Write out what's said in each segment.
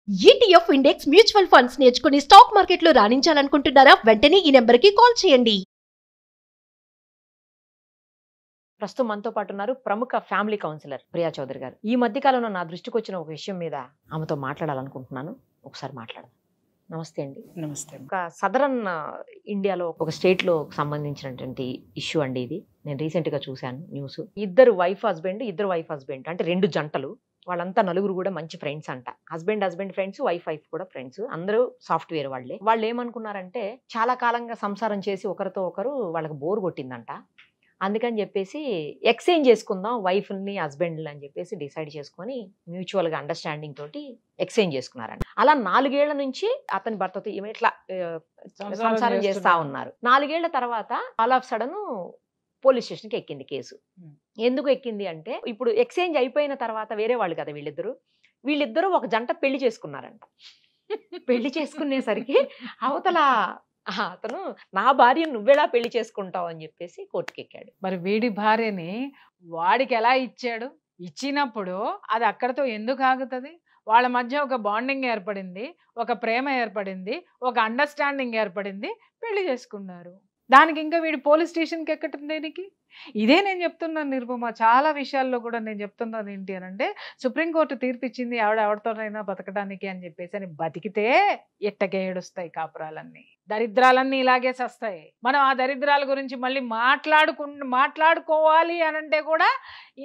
ETF index mutual funds నేర్చుకుని stock మార్కెట్లో రాణించాలనుకుంటున్నారా? వెంటనే ఈ నెంబర్కి కాల్ చేయండి. ప్రస్తుతం మనతో పాటు ఉన్నారు ప్రముఖ ఫ్యామిలీ కౌన్సిలర్ ప్రియా చౌదరి గారు. ఈ మధ్య కాలంలో నా దృష్టికి వచ్చిన ఒక విషయం మీద ఆమెతో మాట్లాడాలనుకుంటున్నాను. ఒకసారి మాట్లాడదాం. నమస్తే అండి. నమస్తే. ఒక సదరన్ ఇండియాలో ఒక స్టేట్ లో సంబంధించినటువంటి ఇష్యూ అండి ఇది. నేను రీసెంట్ గా చూశాను న్యూస్. ఇద్దరు వైఫ్ హస్బెండ్ అంటే రెండు జంటలు, వాళ్ళంతా నలుగురు కూడా మంచి ఫ్రెండ్స్ అంట. హస్బెండ్ ఫ్రెండ్స్, వైఫ్ కూడా ఫ్రెండ్స్, అందరూ సాఫ్ట్వేర్ వాళ్ళే. వాళ్ళు ఏమనుకున్నారంటే చాలా కాలంగా సంసారం చేసి ఒకరితో ఒకరు వాళ్ళకి బోర్ కొట్టిందంట. అందుకని చెప్పేసి ఎక్స్చేంజ్ చేసుకుందాం వైఫ్ని హస్బెండ్ని అని చెప్పేసి డిసైడ్ చేసుకొని మ్యూచువల్గా అండర్స్టాండింగ్ తోటి ఎక్స్చేంజ్ చేసుకున్నారంట. అలా 4 ఏళ్ల నుంచి అతని భర్తతో ఇట్లా సంసారం చేస్తా ఉన్నారు. 4 ఏళ్ల తర్వాత ఆల్ ఆఫ్ సడన్ పోలీస్ స్టేషన్కి ఎక్కింది కేసు. ఎందుకు ఎక్కింది అంటే, ఇప్పుడు ఎక్స్చేంజ్ అయిపోయిన తర్వాత వేరే వాళ్ళు కదా వీళ్ళిద్దరూ ఒక జంట పెళ్లి చేసుకున్నారంట. పెళ్లి చేసుకునేసరికి అవతల అతను నా భార్యను నువ్వెలా పెళ్లి చేసుకుంటావు అని చెప్పేసి కోర్టుకి ఎక్కాడు. మరి వీడి భార్యని వాడికి ఎలా ఇచ్చాడు? ఇచ్చినప్పుడు అది అక్కడతో ఎందుకు ఆగుతుంది? వాళ్ళ మధ్య ఒక బాండింగ్ ఏర్పడింది, ఒక ప్రేమ ఏర్పడింది, ఒక అండర్స్టాండింగ్ ఏర్పడింది, పెళ్లి చేసుకున్నారు. దానికి ఇంకా వీడు పోలీస్ స్టేషన్కి ఎక్కటం దేనికి? ఇదే నేను చెప్తున్నాను నిరుపమ. చాలా విషయాల్లో కూడా నేను చెప్తున్నాను ఏంటి అని అంటే, సుప్రీంకోర్టు తీర్పు ఇచ్చింది ఎవరితోనైనా బతకడానికి అని చెప్పేసి, అని బతికితే ఎట్టకే ఏడుస్తాయి కాపురాలన్నీ, దరిద్రాలన్నీ ఇలాగే సస్తాయి. మనం ఆ దరిద్రాల గురించి మళ్ళీ మాట్లాడుకోవాలి అని అంటే కూడా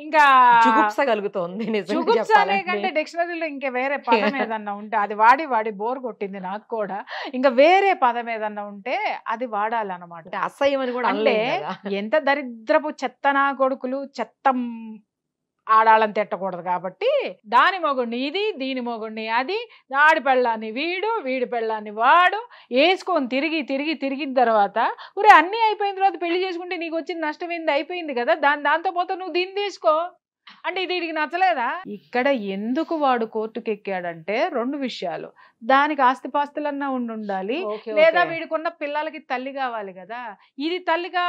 ఇంకా జుగుప్స కలుగుతోంది. జుగుప్స అనే కంటే డిక్షనరీలో ఇంకా వేరే పదం ఏదన్నా ఉంటే అది వాడి బోర్ కొట్టింది నాకు కూడా. ఇంకా వేరే పదం ఏదన్నా ఉంటే అది వాడాలన్నమాట. అసహ్యం అని కూడా. అంటే ఎంత దరిద్రపు చెత్తనా కొడుకులు, చెత్తం ఆడాలని తిట్టకూడదు కాబట్టి దాని మొగుడిని ఇది, దీని మొగుడిని అది, ఆడి పెళ్ళాన్ని వీడి పెళ్ళాన్ని వాడు వేసుకొని తిరిగిన తర్వాత ఊరే అన్నీ అయిపోయిన తర్వాత పెళ్లి చేసుకుంటే నీకు వచ్చిన నష్టం ఏంది? అయిపోయింది కదా, దాంతో పోతే నువ్వు దీన్ని తీసుకో అంటే ఇది వీడికి నచ్చలేదా? ఇక్కడ ఎందుకు వాడు కోర్టుకు ఎక్కాడంటే 2 విషయాలు. దానికి ఆస్తిపాస్తులన్నా ఉండాలి, లేదా వీడికున్న పిల్లలకి తల్లి కావాలి కదా. ఇది తల్లిగా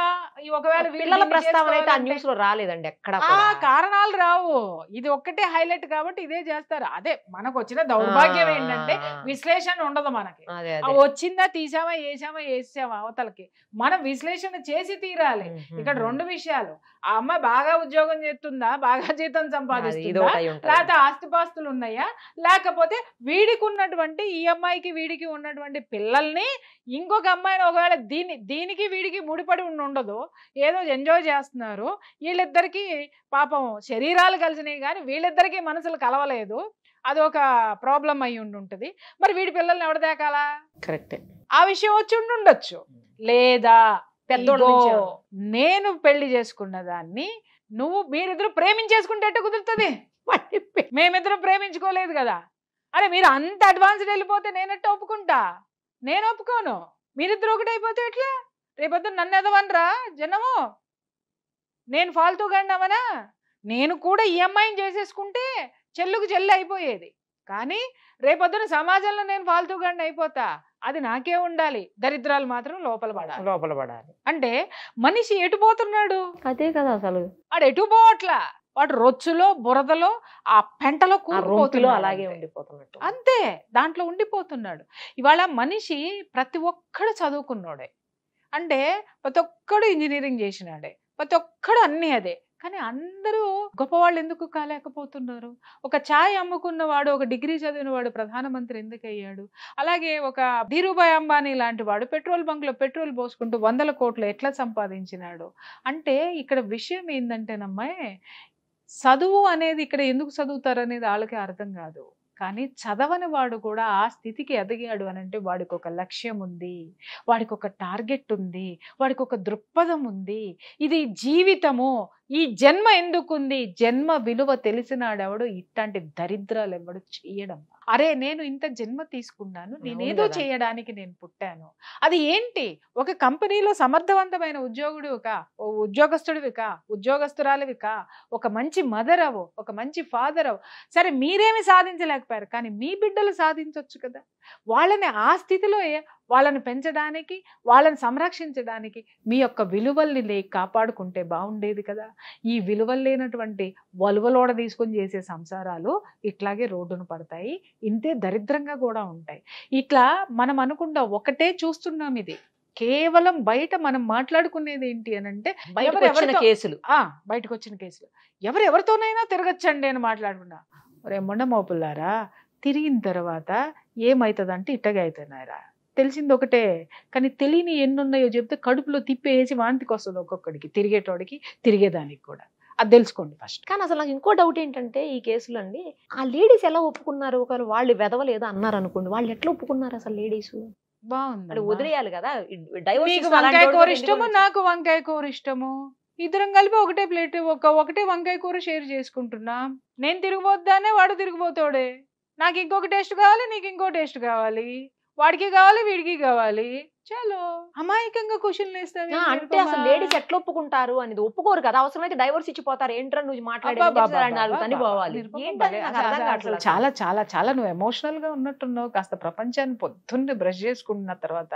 ఒకవేళ పిల్లల ప్రస్తావన అయితే ఆ న్యూస్ లో రాలేదండి ఎక్కడ. కారణాలు రావు, ఇది ఒక్కటే హైలైట్ కాబట్టి ఇదే చేస్తారు. అదే మనకు వచ్చిన దౌర్భాగ్యం ఏంటంటే విశ్లేషణ ఉండదు మనకి. వచ్చిందా, తీసామా, వేసామా అవతలకి. మనం విశ్లేషణ చేసి తీరాలి. ఇక్కడ 2 విషయాలు. ఆ అమ్మాయి బాగా ఉద్యోగం చేస్తుందా, బాగా జీతం సంపాదిస్తుందా, లేకపోతే ఆస్తిపాస్తులు ఉన్నాయా, లేకపోతే వీడికి ఉన్నటువంటి ఈ అమ్మాయికి వీడికి ఉన్నటువంటి పిల్లల్ని ఇంకొక అమ్మాయిని ఒకవేళ దీనికి వీడికి ముడిపడి ఉండదు, ఏదో ఎంజాయ్ చేస్తున్నారు. వీళ్ళిద్దరికి పాపం శరీరాలు కలిసినాయి కానీ వీళ్ళిద్దరికి మనసులు కలవలేదు. అది ఒక ప్రాబ్లం అయి ఉండుంటది. మరి వీడి పిల్లల్ని ఎవరు దేకాలా? కరెక్ట్. ఆ విషయం వచ్చి ఉండొచ్చు. లేదా నేను పెళ్లి చేసుకున్న దాన్ని మీరిద్దరు ప్రేమించేసుకుంటే ఎట్ట కుదురుతుంది? మేమిద్దరం ప్రేమించుకోలేదు కదా. అరే మీరు అంత అడ్వాన్స్డ్ వెళ్ళిపోతే నేనెట్ట ఒప్పుకుంటా? నేను ఒప్పుకోను. మీరిద్దరు ఒకటైపోతే ఎట్లా? రేపొద్దు నన్ను ఎదవనరా జనము? నేను ఫాల్తూగా అన్నామనా? నేను కూడా ఈ అమ్మాయిని చేసేసుకుంటే చెల్లుకు చెల్లి అయిపోయేది. కానీ రేపొద్దున సమాజంలో నేను ఫాల్తూగా అయిపోతా. అది నాకే ఉండాలి. దరిద్రాలు మాత్రం లోపల పడాలి. అంటే మనిషి ఎటు పోతున్నాడు? అదే కదా అసలు. వాడు ఎటు పోవట్లా. వాడు రొచ్చులో, బురదలో, ఆ పెంటలో కూరుకుపోతున్నాడు, అలాగే ఉండిపోతున్నాడు. అంతే, దాంట్లో ఉండిపోతున్నాడు. ఇవాళ మనిషి ప్రతి ఒక్కడు చదువుకున్నాడే, అంటే ప్రతి ఒక్కడు ఇంజనీరింగ్ చేసినాడే, ప్రతి ఒక్కడు అన్నీ అదే. కానీ అందరూ గొప్పవాళ్ళు ఎందుకు కాలేకపోతున్నారు? ఒక ఛాయ్ అమ్ముకున్నవాడు, ఒక డిగ్రీ చదివినవాడు ప్రధానమంత్రి ఎందుకు అయ్యాడు? అలాగే ఒక ధీరుభాయ్ అంబానీ లాంటి వాడు పెట్రోల్ బంక్లో పెట్రోల్ పోసుకుంటూ 100 కోట్లు ఎట్లా సంపాదించినాడు? అంటే ఇక్కడ విషయం ఏంటంటేనమ్మాయి, చదువు అనేది ఇక్కడ ఎందుకు చదువుతారు అనేది వాళ్ళకి అర్థం కాదు. కానీ చదవని వాడు కూడా ఆ స్థితికి ఎదిగాడు అని అంటే వాడికి ఒక లక్ష్యం ఉంది, వాడికి ఒక టార్గెట్ ఉంది, వాడికి ఒక దృక్పథం ఉంది. ఇది జీవితము, ఈ జన్మ ఎందుకుంది, జన్మ విలువ తెలిసినాడెవడు ఇట్లాంటి దరిద్రాలు ఎవడు చేయడం. అరే నేను ఇంత జన్మ తీసుకున్నాను, నేనేదో చేయడానికి నేను పుట్టాను. అది ఏంటి? ఒక కంపెనీలో సమర్థవంతమైన ఉద్యోగస్తుడివికా, ఉద్యోగస్తురాలివికా, ఒక మంచి మదర్ అవు, ఒక మంచి ఫాదర్ అవు. సరే మీరేమి సాధించలేకపోయారు, కానీ మీ బిడ్డలు సాధించవచ్చు కదా. వాళ్ళని ఆ స్థితిలో వాళ్ళని పెంచడానికి, వాళ్ళని సంరక్షించడానికి మీ యొక్క విలువల్ని కాపాడుకుంటే బాగుండేది కదా. ఈ విలువలు లేనటువంటి వలువలోడ తీసుకొని చేసే సంసారాలు ఇట్లాగే రోడ్డును పడతాయి, ఇంతే దరిద్రంగా కూడా ఉంటాయి. ఇట్లా మనం అనుకుంటా ఒకటే చూస్తున్నాం. ఇది కేవలం బయట మనం మాట్లాడుకునేది ఏంటి అని అంటే బయటకు వచ్చిన కేసులు, బయటకు వచ్చిన కేసులు ఎవరెవరితోనైనా తిరగచ్చండి అని మాట్లాడుకున్నా. రే మొండ మోపుల్లారా, తిరిగిన తర్వాత ఏమవుతుందంటే ఇట్టగా అవుతున్నారా, తెలిసింది ఒకటే. కానీ తెలియని ఎన్నున్నాయో చెప్తే కడుపులో తిప్పేసి వాంతికి వస్తుంది ఒక్కొక్కడికి, తిరిగేటోడికి తిరిగేదానికి కూడా. అది తెలుసుకోండి ఫస్ట్. కానీ అసలు నాకు ఇంకో డౌట్ ఏంటంటే ఈ కేసులు అండి, ఆ లేడీస్ ఎలా ఒప్పుకున్నారు? ఒకవేళ వాళ్ళు వెదవలు ఏదో అన్నారు అనుకోండి, వాళ్ళు ఎట్లా ఒప్పుకున్నారు అసలు? లేడీస్ బాగుంది, వదిలేయాలి కదా. నీకు వంకాయ కూర ఇష్టము, నాకు వంకాయ కూర ఇష్టము, ఇద్దరం కలిపి ఒకటే ప్లేట్ ఒకటే వంకాయ కూర షేర్ చేసుకుంటున్నాం. నేను తిరిగిపోద్దానే వాడు తిరిగిపోతాడే. నాకు ఇంకొక టేస్ట్ కావాలి, నీకు ఇంకో టేస్ట్ కావాలి, వాడికి కావాలి వీడికి కావాలి. చలో అమాయకంగా క్వశ్చన్లు వేస్తావు. అంటే అసలు లేడీస్ ఎట్లా ఒప్పుకుంటారు అనేది ఒప్పుకోరు కదా. అవసరమైతే డైవర్స్ ఇచ్చిపోతారు. ఏంట్రా నువ్వు చాలా చాలా చాలా నువ్వు ఎమోషనల్ గా ఉన్నట్టున్నావు. కాస్త ప్రపంచాన్ని పొద్దున్నే బ్రష్ చేసుకుంటున్న తర్వాత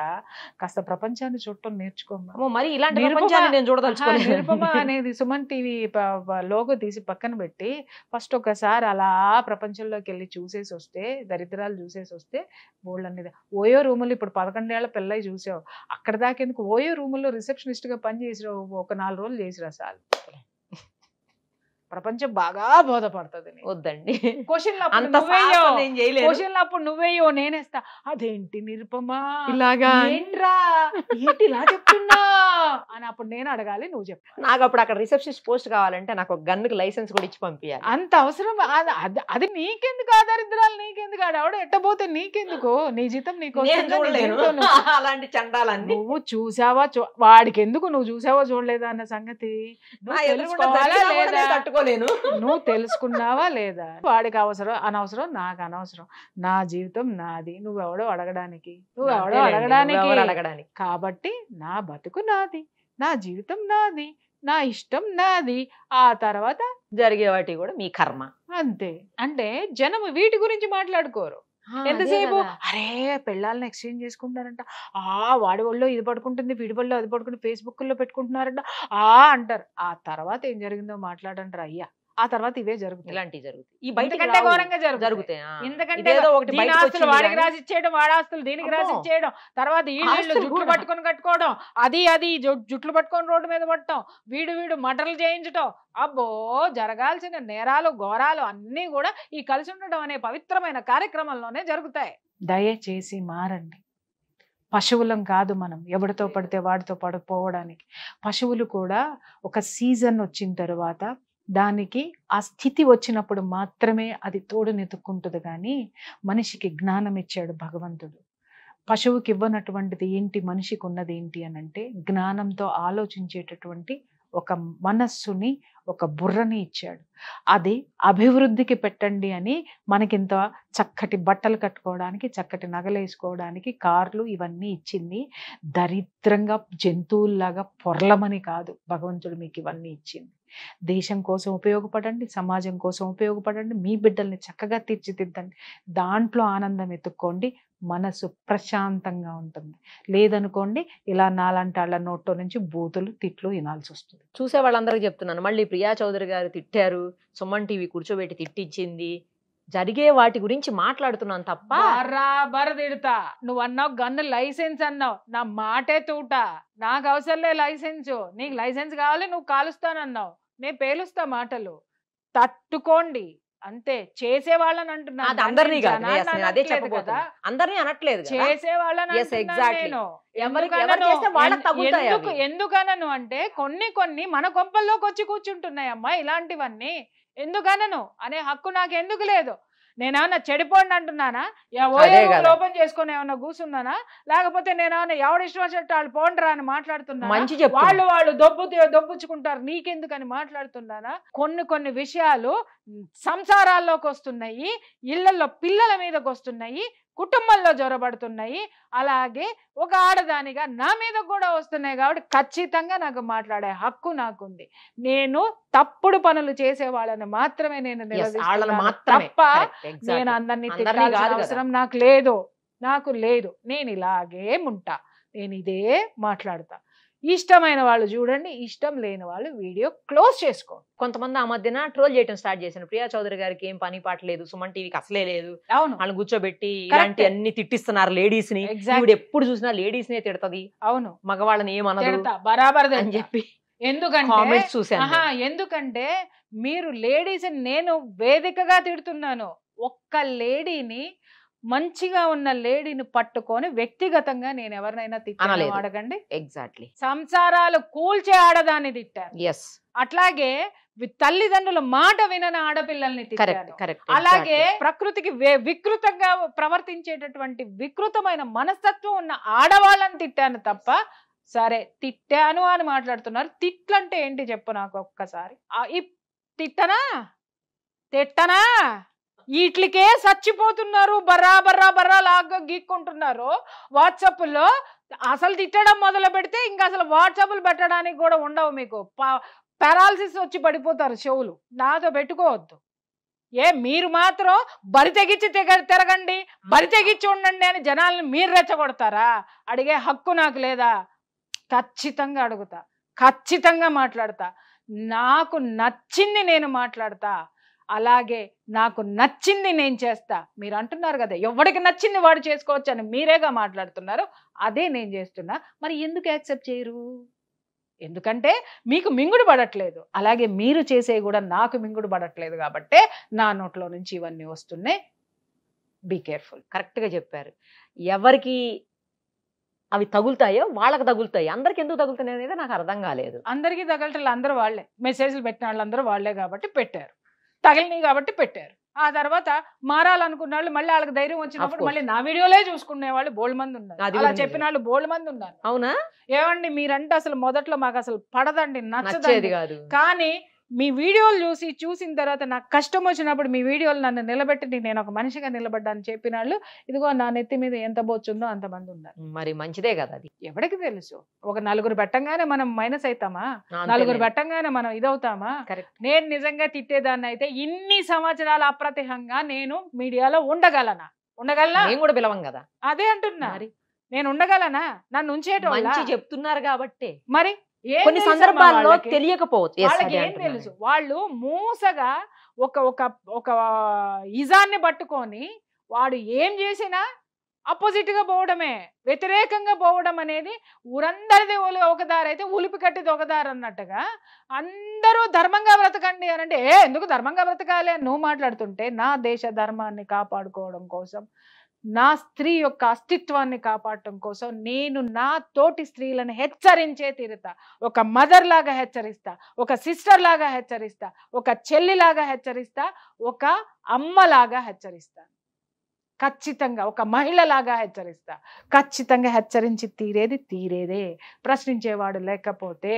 కాస్త ప్రపంచాన్ని చూడటం నేర్చుకోమ్మా. మరి ఇలాంటి ప్రపంచాన్ని నేను చూడదలుచుకోలేదు. నిరుపమ అనేది సుమన్ టీవీ లోగో తీసి పక్కన పెట్టి ఫస్ట్ ఒకసారి అలా ప్రపంచంలోకి వెళ్ళి చూసేసి వస్తే, దరిద్రాలు చూసేసి వస్తే బోళ్ళనేది. ఓయో రూములు ఇప్పుడు 11 ఏళ్ల పిల్లయి చూసావు, అక్కడ దాకెందుకు ఓయో రూముల్లో రిసెప్షనిస్ట్ గా పని చేసిరావు, ఒక 4 రోజులు చేసిరా చాలు. ప్రపంచం బాగా బోధపడుతుంది. వద్దండి క్వశ్చన్లు అప్పుడు నువ్వేయో నేనేస్తా. అదేంటి నిరుపమా ఇలాగా ఏంట్రా ఏంటి ఇలా చెప్తున్నా అని అప్పుడు నేను అడగాలి, నువ్వు చెప్పు. నాకు అప్పుడు అక్కడ రిసెప్షనిస్ట్ పోస్ట్ కావాలంటే నాకు ఒక గన్నుకి లైసెన్స్ కూడా ఇచ్చి పంపించాలి. అంత అవసరం అది నీకెందుకు? ఆధారిద్రాలు నీకెందుకు? ఆవిడ ఎట్టబోతే నీకెందుకు? నీ జీతం నీకు అలాంటి చండాలన్నీ నువ్వు చూసావా? వాడికి ఎందుకు? నువ్వు చూసావా చూడలేదా అన్న సంగతి నువ్వు తెలుసుకున్నావా లేదా? వాడికి అవసరం అనవసరం, నాకు అనవసరం. నా జీవితం నాది, నువ్వెవడో అడగడానికి, నువ్వెవడో అడగడానికి. కాబట్టి నా బతుకు నాది, నా జీవితం నాది, నా ఇష్టం నాది. ఆ తర్వాత జరిగే వాటి కూడా మీ కర్మ అంతే. అంటే జనం వీటి గురించి మాట్లాడుకోరు. ఎంతసేపు అరే పెళ్ళాలను ఎక్స్చేంజ్ చేసుకుంటారంట, వాడి ఒళ్ళో ఇది పడుకుంటుంది, వీడి ఒళ్ళో అది పడుకుంటుంది, ఫేస్బుక్ లో పెట్టుకుంటున్నారంట అంటారు. ఆ తర్వాత ఏం జరిగిందో మాట్లాడంటారు. అయ్యా ఆ తర్వాత ఇవే జరుగుతాయి, ఇలాంటివి జరుగుతాయి. ఈ బయట ఘోరంగా జరుగుతాయి. ఎందుకంటే వాడికి రాసి ఇచ్చేయడం, వాడి ఆస్తులు దీనికి రాసి ఇచ్చేయడం, తర్వాత ఈ జుట్లు పట్టుకొని కట్టుకోవడం, అది జుట్లు పట్టుకొని రోడ్డు మీద పట్టడం, వీడు మటర్లు చేయించడం. అబ్బో, జరగాల్సిన నేరాలు ఘోరాలు అన్నీ కూడా ఈ కలిసి ఉండడం అనే పవిత్రమైన కార్యక్రమంలోనే జరుగుతాయి. దయచేసి మారండి. పశువులం కాదు మనం ఎవరితో పడితే వాడితో పడిపోవడానికి. పశువులు కూడా ఒక సీజన్ వచ్చిన తర్వాత దానికి ఆ స్థితి వచ్చినప్పుడు మాత్రమే అది తోడునెతుక్కుంటుంది. కానీ మనిషికి జ్ఞానం ఇచ్చాడు భగవంతుడు. పశువుకి ఇవ్వనటువంటిది ఏంటి మనిషికి ఉన్నది ఏంటి అని అంటే జ్ఞానంతో ఆలోచించేటటువంటి ఒక మనస్సుని, ఒక బుర్రని ఇచ్చాడు. అది అభివృద్ధికి పెట్టండి అని మనకింత చక్కటి బట్టలు కట్టుకోవడానికి, చక్కటి నగలు వేసుకోవడానికి, కార్లు ఇవన్నీ ఇచ్చింది. దరిద్రంగా జంతువుల్లాగా పొర్లమని కాదు భగవంతుడు మీకు ఇవన్నీ ఇచ్చింది. దేశం కోసం ఉపయోగపడండి, సమాజం కోసం ఉపయోగపడండి, మీ బిడ్డల్ని చక్కగా తీర్చిదిద్దండి, దాంట్లో ఆనందం ఎత్తుక్కోండి, మనసు ప్రశాంతంగా ఉంటుంది. లేదనుకోండి ఇలా నాలాంటి వాళ్ళ నోట్లో నుంచి బూతులు తిట్లు వినాల్సి వస్తుంది. చూసే వాళ్ళందరికీ చెప్తున్నాను, మళ్ళీ ప్రియా చౌదరి గారు తిట్టారు, సుమన్ టీవీ కూర్చోబెట్టి తిట్టించింది, జరిగే వాటి గురించి మాట్లాడుతున్నాను తప్ప బరాబర్ తిడతా. నువ్వు అన్నావు గన్ను లైసెన్స్ అన్నావు, నా మాటే తూట, నాకు అవసరంలే లైసెన్స్, నీకు లైసెన్స్ కావాలి, నువ్వు కాలుస్తానన్నావు, నేను పేలుస్తా మాటలు, తట్టుకోండి అంతే. చేసే వాళ్ళని అంటున్నా, అందరినీ కదా, అందరినీ అనట్లేదు, చేసే వాళ్ళని. ఎందుకనను అంటే కొన్ని మన కొంపల్లోకి వచ్చి కూర్చుంటున్నాయమ్మా ఇలాంటివన్నీ. ఎందుకనను అనే హక్కు నాకు ఎందుకు లేదు? నేనేమన్నా చెడిపోండి అంటున్నానా? ఓపెన్ చేసుకొని ఏమన్నా కూర్చున్నానా? లేకపోతే నేనేమన్నా ఎవడిష్టం వచ్చినట్టు వాళ్ళు పోండ్రా అని మాట్లాడుతున్నా? వాళ్ళు దొబ్బుచ్చుకుంటారు నీకెందుకని మాట్లాడుతున్నానా? కొన్ని విషయాలు సంసారాల్లోకి వస్తున్నాయి, ఇళ్లలో పిల్లల మీదకి వస్తున్నాయి, కుటుంబంలో జ్వరబడుతున్నాయి, అలాగే ఒక ఆడదానిగా నా మీద కూడా వస్తున్నాయి. కాబట్టి ఖచ్చితంగా నాకు మాట్లాడే హక్కు నాకుంది. నేను తప్పుడు పనులు చేసే వాళ్ళని మాత్రమే నేను నిలదీస్తున్నాను తప్ప నేను అందరినీ తిట్టాల్సిన అవసరం నాకు లేదు. నాకు లేదు, నేను ఇలాగే ఉంటా, నేను ఇదే మాట్లాడతా. ఇష్టమైన వాళ్ళు చూడండి, ఇష్టం లేని వాళ్ళు వీడియో క్లోజ్ చేసుకోండి. కొంతమంది ఆ మధ్యన ట్రోల్ చేయడం స్టార్ట్ చేశాను. ప్రియా చౌదరి గారికి ఏం పని పాట లేదు, సుమన్ టీవీకి అసలే లేదు, అవును, వాళ్ళని కూర్చోబెట్టి ఇలాంటి అన్ని తిట్టిస్తున్నారు లేడీస్ ని. ఈవిడ ఎప్పుడు చూసినా లేడీస్ నే తిడతది, అవును, మగవాళ్ళని ఏమనదు బరాబర్ అని చెప్పి ఎందుకంటే చూసాను. ఎందుకంటే మీరు లేడీస్, నేను వేదికగా తిడుతున్నాను. ఒక్క లేడీని, మంచిగా ఉన్న లేడీని పట్టుకొని వ్యక్తిగతంగా నేను ఎవరినైనా తిట్టాను అడగండి. ఎగ్జాక్ట్లీ. సంసారాలు కూల్చే ఆడదాన్ని తిట్టాను. అట్లాగే తల్లిదండ్రుల మాట వినని ఆడపిల్లల్ని తిట్టాను. అలాగే ప్రకృతికి వికృతంగా ప్రవర్తించేటటువంటి వికృతమైన మనస్తత్వం ఉన్న ఆడవాళ్ళని తిట్టాను తప్ప, సరే తిట్టాను అని మాట్లాడుతున్నారు. తిట్లంటే ఏంటి చెప్పు నాకు ఒక్కసారి. తిట్టనా వీటికే చచ్చిపోతున్నారు, బర్రా లాగా గీక్కుంటున్నారు వాట్సాప్లో. అసలు తిట్టడం మొదలు పెడితే ఇంకా అసలు వాట్సాప్లు పెట్టడానికి కూడా ఉండవు మీకు. పారాలసిస్ వచ్చి పడిపోతారు చెవులు. నాతో పెట్టుకోవద్దు. మీరు మాత్రం బరి తెగించి తిరగండి, బరి తెగించి ఉండండి అని జనాలను మీరు రెచ్చగొడతారా? అడిగే హక్కు నాకు లేదా? ఖచ్చితంగా అడుగుతా, ఖచ్చితంగా మాట్లాడతా. నాకు నచ్చింది నేను మాట్లాడతా, అలాగే నాకు నచ్చింది నేను చేస్తా. మీరు అంటున్నారు కదా ఎవరికి నచ్చింది వాడు చేసుకోవచ్చు అని, మీరేగా మాట్లాడుతున్నారు. అదే నేను చేస్తున్నా. మరి ఎందుకు యాక్సెప్ట్ చేయరు? ఎందుకంటే మీకు మింగుడు పడట్లేదు. అలాగే మీరు చేసే కూడా నాకు మింగుడు పడట్లేదు కాబట్టే నా నోట్లో నుంచి ఇవన్నీ వస్తున్నాయి. Be careful. కరెక్ట్గా చెప్పారు. ఎవరికి అవి తగులుతాయో వాళ్ళకి తగులుతాయి, అందరికి ఎందుకు తగులుతాయి అనేది నాకు అర్థం కాలేదు. అందరికీ తగలటలు అందరూ వాళ్ళే, మెసేజ్లు పెట్టిన వాళ్ళందరూ వాళ్ళే కాబట్టి పెట్టారు, తగిలినాయి కాబట్టి పెట్టారు. ఆ తర్వాత మారాలనుకున్న వాళ్ళు మళ్ళీ వాళ్ళకి ధైర్యం వచ్చినప్పుడు మళ్ళీ నా వీడియోలే చూసుకునే వాళ్ళు బోల్డ్ మంది ఉన్నారు. అలా చెప్పిన వాళ్ళు బోల్డ్ మంది ఉన్నారు. అవునా? ఏమండి మీరంటే అసలు మొదట్లో మాకు అసలు పడదండి, నచ్చదు కాదు. కానీ మీ వీడియోలు చూసిన తర్వాత నాకు కష్టం వచ్చినప్పుడు మీ వీడియోలు నన్ను నిలబెట్టి నేను ఒక మనిషిగా నిలబడ్డాను చెప్పిన వాళ్ళు ఇదిగో నా నెత్తి మీద ఎంత బొచ్చుందో అంతమంది ఉన్నారు. మరి మంచిదే కదా అది. ఎవరికి తెలుసు? ఒక నలుగురు పెట్టంగానే మనం మైనస్ అవుతామా? నలుగురు పెట్టంగానే మనం ఇదవుతామా? నేను నిజంగా తిట్టేదాన్ని అయితే ఇన్ని సంవత్సరాల అప్రతిహంగా నేను మీడియాలో ఉండగలనా? నేను కూడా పిలవం కదా. అదే అంటున్నా, నేను ఉండగలనా? నన్ను ఉంచేటోళ్ళు చెప్తున్నారు కాబట్టి మరి కొన్ని సందర్భాల్లో తెలియకపోవచ్చు. వాళ్ళకి ఏం తెలుసు? వాళ్ళు మూసగా ఒక ఒక ఒక ఇజాన్ని పట్టుకొని వాడు ఏం చేసినా అపోజిట్ గా పోవడమే, వ్యతిరేకంగా పోవడం అనేది ఊరందరిది ఒక దారి అయితే ఉలిపి కట్టిది ఒక దారి అన్నట్టుగా అందరూ ధర్మంగా బ్రతకండి అని అంటే ఎందుకు ధర్మంగా బ్రతకాలి అని నువ్వు మాట్లాడుతుంటే, నా దేశ ధర్మాన్ని కాపాడుకోవడం కోసం, నా స్త్రీ యొక్క అస్తిత్వాన్ని కాపాడటం కోసం నేను నా తోటి స్త్రీలను హెచ్చరించే తీరుతా. ఒక మదర్ లాగా హెచ్చరిస్తా, ఒక సిస్టర్ లాగా హెచ్చరిస్తా, ఒక చెల్లిలాగా హెచ్చరిస్తా, ఒక అమ్మలాగా హెచ్చరిస్తా, ఖచ్చితంగా ఒక మహిళలాగా హెచ్చరిస్తా. ఖచ్చితంగా హెచ్చరించి తీరేదే. ప్రశ్నించేవాడు లేకపోతే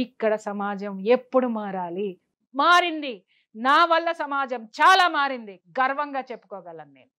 ఇక్కడ సమాజం ఎప్పుడు మారాలి? మారింది. నా వల్ల సమాజం చాలా మారింది, గర్వంగా చెప్పుకోగలను నేను.